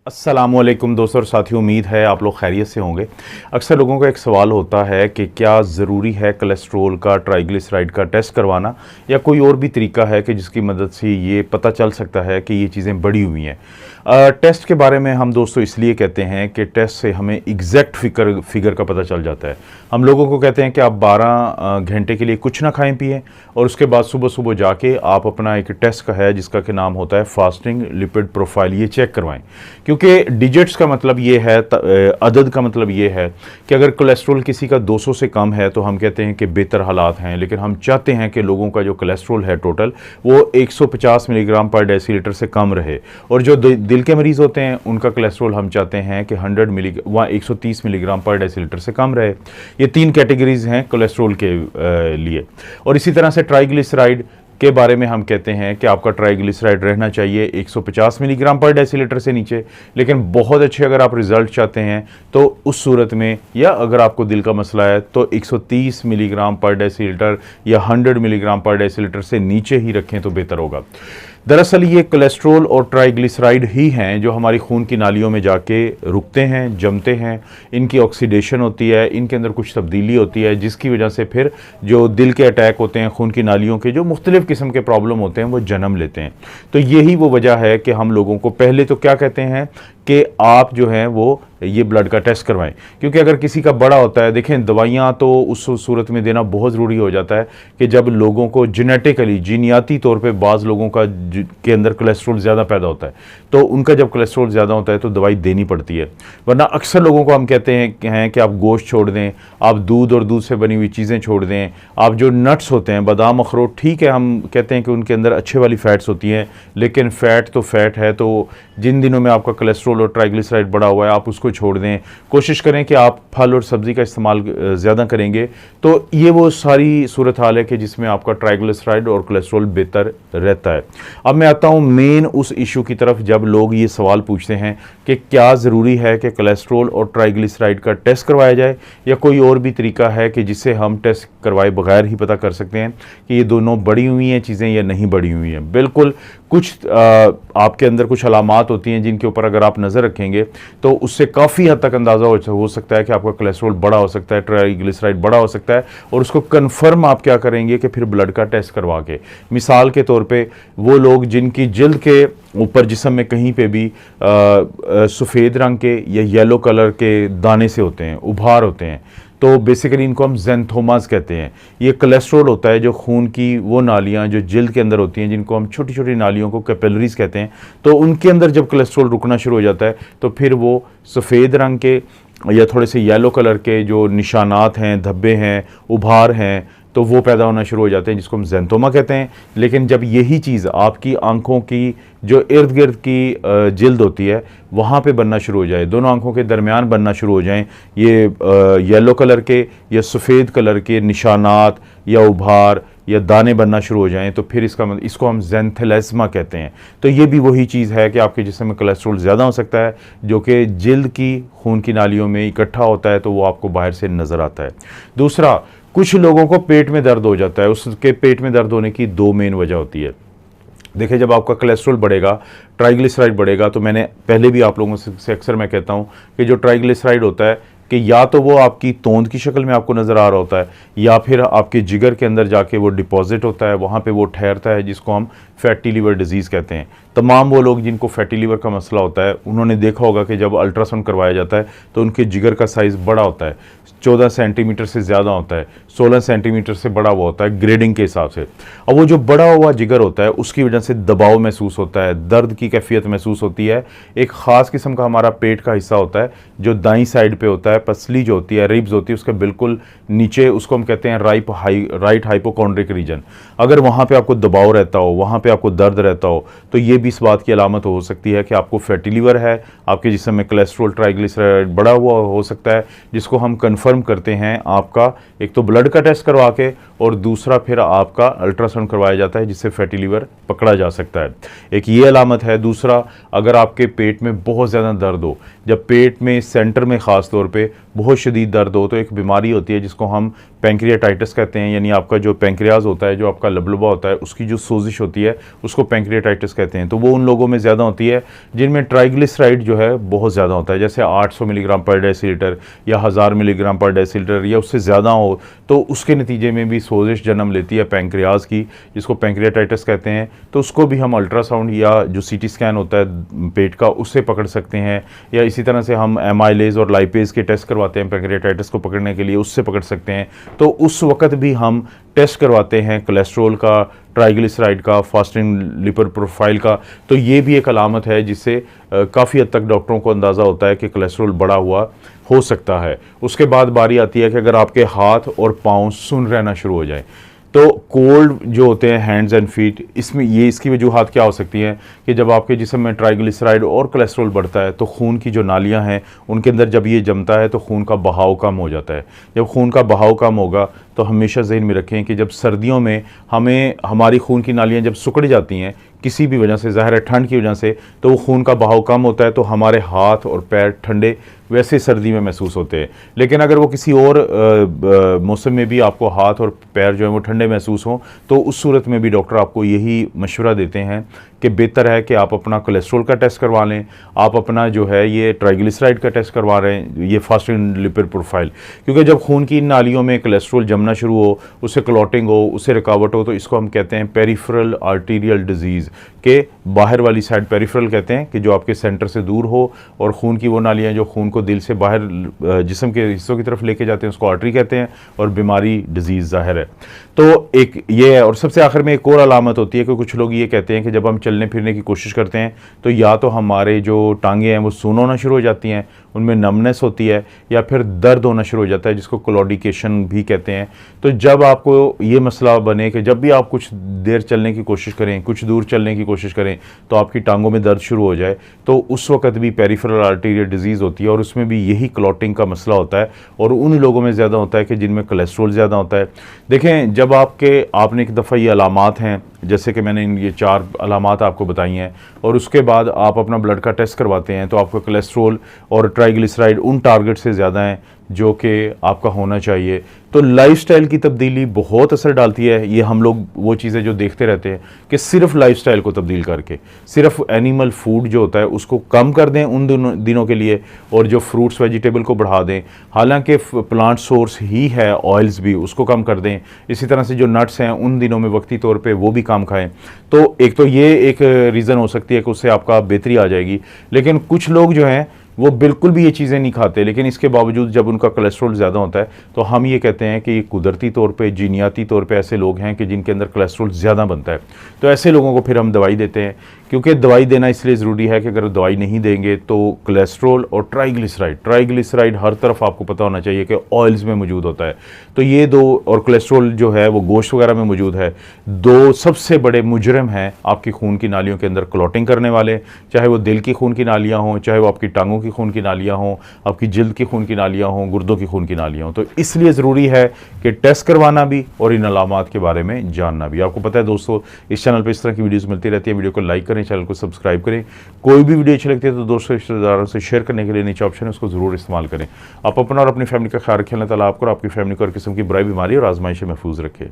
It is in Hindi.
अस्सलामुअलैकुम दोस्तों और साथियों, उम्मीद है आप लोग खैरियत से होंगे। अक्सर लोगों का एक सवाल होता है कि क्या ज़रूरी है कोलेस्ट्रोल का, ट्राइग्लिसराइड का टेस्ट करवाना, या कोई और भी तरीका है कि जिसकी मदद से ये पता चल सकता है कि ये चीज़ें बढ़ी हुई हैं। टेस्ट के बारे में हम दोस्तों इसलिए कहते हैं कि टेस्ट से हमें एग्जैक्ट फिगर का पता चल जाता है। हम लोगों को कहते हैं कि आप 12 घंटे के लिए कुछ ना खाएं पिएं और उसके बाद सुबह सुबह जाके आप अपना एक टेस्ट का है जिसका कि नाम होता है फास्टिंग लिपिड प्रोफाइल, ये चेक करवाएं। क्योंकि डिजिट्स का मतलब ये है, अदद का मतलब ये है कि अगर कोलेस्ट्रॉल किसी का 200 से कम है तो हम कहते हैं कि बेहतर हालात हैं, लेकिन हम चाहते हैं कि लोगों का जो कोलेस्ट्रॉल है टोटल वो 150 मिलीग्राम पर डेसीलीटर से कम रहे। और जो दिल के मरीज़ होते हैं उनका कोलेस्ट्रॉल हम चाहते हैं कि 130 मिलीग्राम पर डेसीलीटर से कम रहे। ये 3 कैटेगरीज हैं कोलेस्ट्रॉल के लिए। और इसी तरह से ट्राइग्लिसराइड के बारे में हम कहते हैं कि आपका ट्राइग्लिसराइड रहना चाहिए 150 मिलीग्राम पर डेसीलीटर से नीचे। लेकिन बहुत अच्छे अगर आप रिजल्ट चाहते हैं तो उस सूरत में, या अगर आपको दिल का मसला है तो 130 मिलीग्राम पर डेसीलीटर या 100 मिलीग्राम पर डेसीलीटर से नीचे ही रखें तो बेहतर होगा। दरअसल ये कोलेस्ट्रॉल और ट्राइग्लिसराइड ही हैं जो हमारी खून की नालियों में जाके रुकते हैं, जमते हैं, इनकी ऑक्सीडेशन होती है, इनके अंदर कुछ तब्दीली होती है जिसकी वजह से फिर जो दिल के अटैक होते हैं, खून की नालियों के जो मुख्तलिफ़ किस्म के प्रॉब्लम होते हैं वो जन्म लेते हैं। तो यही वो वजह है कि हम लोगों को पहले तो क्या कहते हैं कि आप जो हैं वो ये ब्लड का टेस्ट करवाएं। क्योंकि अगर किसी का बड़ा होता है, देखें दवाइयाँ तो उस सूरत में देना बहुत ज़रूरी हो जाता है कि जब लोगों को जेनेटिकली, जीनियाती तौर पे बाज़ लोगों का के अंदर कोलेस्ट्रॉल ज़्यादा पैदा होता है, तो उनका जब कोलेस्ट्रॉल ज़्यादा होता है तो दवाई देनी पड़ती है। वरना अक्सर लोगों को हम कहते हैं कि आप गोश्त छोड़ दें, आप दूध और दूध से बनी हुई चीज़ें छोड़ दें, आप जो नट्स होते हैं, बादाम, अखरोट, ठीक है हम कहते हैं कि उनके अंदर अच्छे वाली फ़ैट्स होती हैं, लेकिन फ़ैट तो फ़ैट है। तो जिन दिनों में आपका कोलेस्ट्रॉल और ट्राइग्लिसराइड बढ़ा हुआ है आप उसको छोड़ दें। कोशिश करें कि आप फल और सब्ज़ी का इस्तेमाल ज़्यादा करेंगे तो ये वो सारी सूरत हाल है कि जिसमें आपका ट्राइग्लिसराइड और कोलेस्ट्रॉल बेहतर रहता है। अब मैं आता हूँ मेन उस इशू की तरफ, जब लोग ये सवाल पूछते हैं कि क्या ज़रूरी है कि कोलेस्ट्रॉल और ट्राइग्लिसराइड का टेस्ट करवाया जाए, या कोई और भी तरीका है कि जिससे हम टेस्ट करवाए बगैर ही पता कर सकते हैं कि ये दोनों बढ़ी हुई हैं चीज़ें या नहीं बढ़ी हुई हैं। बिल्कुल, कुछ आपके अंदर कुछ अलामात होती हैं जिनके ऊपर अगर आप नज़र रखेंगे तो उससे काफ़ी हद तक अंदाज़ा हो सकता है कि आपका कोलेस्ट्रॉल बड़ा हो सकता है, ट्राइग्लिसराइड बड़ा हो सकता है। और उसको कन्फर्म आप क्या करेंगे कि फिर ब्लड का टेस्ट करवा के, मिसाल के तौर पे वो लोग जिनकी जिल्द के ऊपर जिस्म में कहीं पे भी सफ़ेद रंग के या येलो कलर के दाने से होते हैं, उभार होते हैं, तो बेसिकली इनको हम ज़ैंथोमास कहते हैं। ये कोलेस्ट्रॉल होता है जो खून की वो नालियाँ जो जिल्द के अंदर होती हैं, जिनको हम छोटी छोटी नालियों को कैपिलरीज कहते हैं, तो उनके अंदर जब कोलेस्ट्रॉल रुकना शुरू हो जाता है तो फिर वो सफ़ेद रंग के या थोड़े से येलो कलर के जो निशानात हैं, धब्बे हैं, उभार हैं, तो वो पैदा होना शुरू हो जाते हैं जिसको हम ज़ैंथोमा कहते हैं। लेकिन जब यही चीज़ आपकी आंखों की जो इर्द गिर्द की जिल्द होती है वहाँ पे बनना शुरू हो जाए, दोनों आंखों के दरमियान बनना शुरू हो जाएं ये येलो कलर के या सफ़ेद कलर के निशानात या उभार या दाने बनना शुरू हो जाएं, तो फिर इसको हम ज़ैंथेलेस्मा कहते हैं। तो ये भी वही चीज़ है कि आपके जिस्म में कोलेस्ट्रॉल ज़्यादा हो सकता है जो कि जिल्द की खून की नालियों में इकट्ठा होता है, तो वो आपको बाहर से नज़र आता है। दूसरा, कुछ लोगों को पेट में दर्द हो जाता है। उसके पेट में दर्द होने की 2 मेन वजह होती है। देखिए, जब आपका कोलेस्ट्रॉल बढ़ेगा, ट्राइग्लिसराइड बढ़ेगा, तो मैंने पहले भी आप लोगों से अक्सर मैं कहता हूँ कि जो ट्राइग्लिसराइड होता है कि या तो वो आपकी तोंद की शक्ल में आपको नज़र आ रहा होता है, या फिर आपके जिगर के अंदर जाके वो डिपॉजिट होता है, वहाँ पे वो ठहरता है, जिसको हम फैटी लीवर डिजीज़ कहते हैं। तमाम वो लोग जिनको फैटी लीवर का मसला होता है उन्होंने देखा होगा कि जब अल्ट्रासाउंड करवाया जाता है तो उनके जिगर का साइज़ बड़ा होता है, 14 सेंटीमीटर से ज़्यादा होता है, 16 सेंटीमीटर से बड़ा हुआ होता है ग्रेडिंग के हिसाब से। अब वो जो बड़ा हुआ जिगर होता है उसकी वजह से दबाव महसूस होता है, दर्द की कैफियत महसूस होती है। एक ख़ास किस्म का हमारा पेट का हिस्सा होता है जो दाईं साइड पे होता है, पसली जो होती है, रिब्स होती है, उसके बिल्कुल नीचे, उसको हम कहते हैं राइट हाइपोकॉन्ड्रिक रीजन। अगर वहाँ पे आपको दबाव रहता हो, वहाँ पे आपको दर्द रहता हो, तो ये भी इस बात की अलामत हो सकती है कि आपको फैटी लीवर है, आपके जिस्म में कोलेस्ट्रॉल, ट्राइग्लिसराइड बढ़ा हुआ हो सकता है, जिसको हम कंफर्म करते हैं आपका एक तो ब्लड का टेस्ट करवा के और दूसरा फिर आपका अल्ट्रासाउंड करवाया जाता है जिससे फैटी लीवर पकड़ा जा सकता है। एक ये अलामत है। दूसरा, अगर आपके पेट में बहुत ज़्यादा दर्द हो, जब पेट में सेंटर में ख़ास तौर पे बहुत शदीद दर्द हो, तो एक बीमारी होती है जिसको हम पैंक्रियाटाइटिस कहते हैं, यानी आपका जो पैंक्रियाज होता है, जो आपका लबलबा होता है, उसकी जो सोजिश होती है उसको पैंक्रियाटाइटिस कहते हैं। तो वो उन लोगों में ज़्यादा होती है जिनमें ट्राइग्लिसराइड जो है बहुत ज़्यादा होता है, जैसे 800 मिलीग्राम पर डेसीलीटर या 1000 मिलीग्राम पर डेसीलीटर या उससे ज़्यादा हो, तो उसके नतीजे में भी सोजिश जन्म लेती है पैंक्रियाज की, जिसको पैंक्रियाटाइटिस कहते हैं। तो उसको भी हम अल्ट्रासाउंड या जो सीटी स्कैन होता है पेट का, उससे पकड़ सकते हैं, या इसी तरह से हम एमाइलेज और लाइपेज के टेस्ट करवाते हैं पैंक्रियाटाइटिस को पकड़ने के लिए, उससे पकड़ सकते हैं। तो उस वक्त भी हम टेस्ट करवाते हैं कोलेस्ट्रॉल का, ट्राइग्लिसराइड का, फास्टिंग लिपिड प्रोफाइल का। तो ये भी एक अलामत है जिससे काफ़ी हद तक डॉक्टरों को अंदाज़ा होता है कि कोलेस्ट्रॉल बढ़ा हुआ हो सकता है। उसके बाद बारी आती है कि अगर आपके हाथ और पाँव सुन्न रहना शुरू हो जाए, तो कोल्ड जो होते हैं हैंड्स एंड फीट, इसमें ये इसकी वजूहात क्या हो सकती हैं कि जब आपके जिस्म में ट्राइग्लिसराइड और कोलेस्ट्रॉल बढ़ता है तो खून की जो नालियां हैं उनके अंदर जब ये जमता है तो खून का बहाव कम हो जाता है। जब खून का बहाव कम होगा तो हमेशा ज़हन में रखें कि जब सर्दियों में हमारी खून की नालियाँ जब सिकुड़ जाती हैं किसी भी वजह से, ज़ाहिर है ठंड की वजह से, तो वो खून का बहाव कम होता है, तो हमारे हाथ और पैर ठंडे वैसे सर्दी में महसूस होते हैं। लेकिन अगर वो किसी और मौसम में भी आपको हाथ और पैर जो है वो ठंडे महसूस हों, तो उस सूरत में भी डॉक्टर आपको यही मशवरा देते हैं कि बेहतर है कि आप अपना कोलेस्ट्रॉल का टेस्ट करवा लें, आप अपना जो है ये ट्राइग्लिसराइड का टेस्ट करवा रहे हैं, ये फास्टिंग लिपिड प्रोफाइल। क्योंकि जब खून की नालियों में कोलेस्ट्रॉल जमना शुरू हो, उससे क्लॉटिंग हो, उससे रुकावट हो, तो इसको हम कहते हैं पेरिफेरल आर्टीरियल डिजीज़ के बाहर वाली साइड। पेरिफेरल कहते हैं कि जो आपके सेंटर से दूर हो, और खून की वो नालियाँ जो खून को दिल से बाहर जिस्म के हिस्सों की तरफ लेके जाते हैं उसको आर्टरी कहते हैं, और बीमारी डिजीज़ ज़ाहिर है। तो एक ये है। और सबसे आखिर में एक और अलामत होती है कि कुछ लोग ये कहते हैं कि जब हम चलने फिरने की कोशिश करते हैं तो या तो हमारे जो टांगें हैं वो सून होना शुरू हो जाती हैं, उनमें नमनेस होती है, या फिर दर्द होना शुरू हो जाता है जिसको क्लॉडिकेशन भी कहते हैं। तो जब आपको ये मसला बने कि जब भी आप कुछ देर चलने की कोशिश करें, कुछ दूर चलने की कोशिश करें, तो आपकी टांगों में दर्द शुरू हो जाए, तो उस वक्त भी पेरिफेरल आर्टीरियल डिजीज़ होती है, और उसमें भी यही क्लॉटिंग का मसला होता है, और उन लोगों में ज़्यादा होता है कि जिनमें कोलेस्ट्रॉल ज़्यादा होता है। देखें, जब आपने एक दफ़ा ये अलामात हैं, जैसे कि मैंने ये 4 अलामात आपको बताई हैं, और उसके बाद आप अपना ब्लड का टेस्ट करवाते हैं, तो आपका कोलेस्ट्रॉल और ट्राइग्लिसराइड उन टारगेट से ज़्यादा हैं जो कि आपका होना चाहिए। तो लाइफस्टाइल की तब्दीली बहुत असर डालती है। ये हम लोग वो चीज़ें जो देखते रहते हैं कि सिर्फ लाइफस्टाइल को तब्दील करके, सिर्फ एनिमल फूड जो होता है उसको कम कर दें उन दिनों के लिए, और जो फ्रूट्स वेजिटेबल को बढ़ा दें, हालांकि प्लांट सोर्स ही है ऑयल्स भी, उसको कम कर दें। इसी तरह से जो नट्स हैं उन दिनों में वक्ती तौर पे वो भी कम खाएं। तो ये एक रीज़न हो सकती है कि उससे आपका बेहतरी आ जाएगी। लेकिन कुछ लोग जो हैं वो बिल्कुल भी ये चीज़ें नहीं खाते, लेकिन इसके बावजूद जब उनका कोलेस्ट्रॉल ज़्यादा होता है तो हम ये कहते हैं कि ये कुदरती तौर पे, जीनियाती तौर पे ऐसे लोग हैं कि जिनके अंदर कोलेस्ट्रॉल ज़्यादा बनता है। तो ऐसे लोगों को फिर हम दवाई देते हैं, क्योंकि दवाई देना इसलिए ज़रूरी है कि अगर दवाई नहीं देंगे तो कोलेस्ट्रॉल और ट्राइग्लिसराइड हर तरफ आपको पता होना चाहिए कि ऑयल्स में मौजूद होता है। तो ये दो, और कोलेस्ट्रॉल जो है वो गोश्त वगैरह में मौजूद है, 2 सबसे बड़े मुजरिम हैं आपकी खून की नालियों के अंदर क्लॉटिंग करने वाले, चाहे वो दिल की खून की नालियाँ हों, चाहे वो आपकी टांगों की खून की नालियाँ हों, आपकी जिल्द की खून की नालियाँ हों, गुर्दों की खून की नालियाँ हों। तो इसलिए ज़रूरी है कि टेस्ट करवाना भी और इन अलामात के बारे में जानना भी। आपको पता है दोस्तों, इस चैनल पर इस तरह की वीडियोज़ मिलती रहती है। वीडियो को लाइक करें, चैनल को सब्सक्राइब करें। कोई भी वीडियो अच्छी लगती है तो दोस्तों रिश्तेदारों से शेयर करने के लिए नीचे ऑप्शन है, उसको ज़रूर इस्तेमाल करें। आप अपना और अपनी फैमिली का ख्याल रखें। अल्लाह ताला आपको और आपकी फैमिली को हर किस्म की बुराई, बीमारी और आजमाइश से महफूज रखे।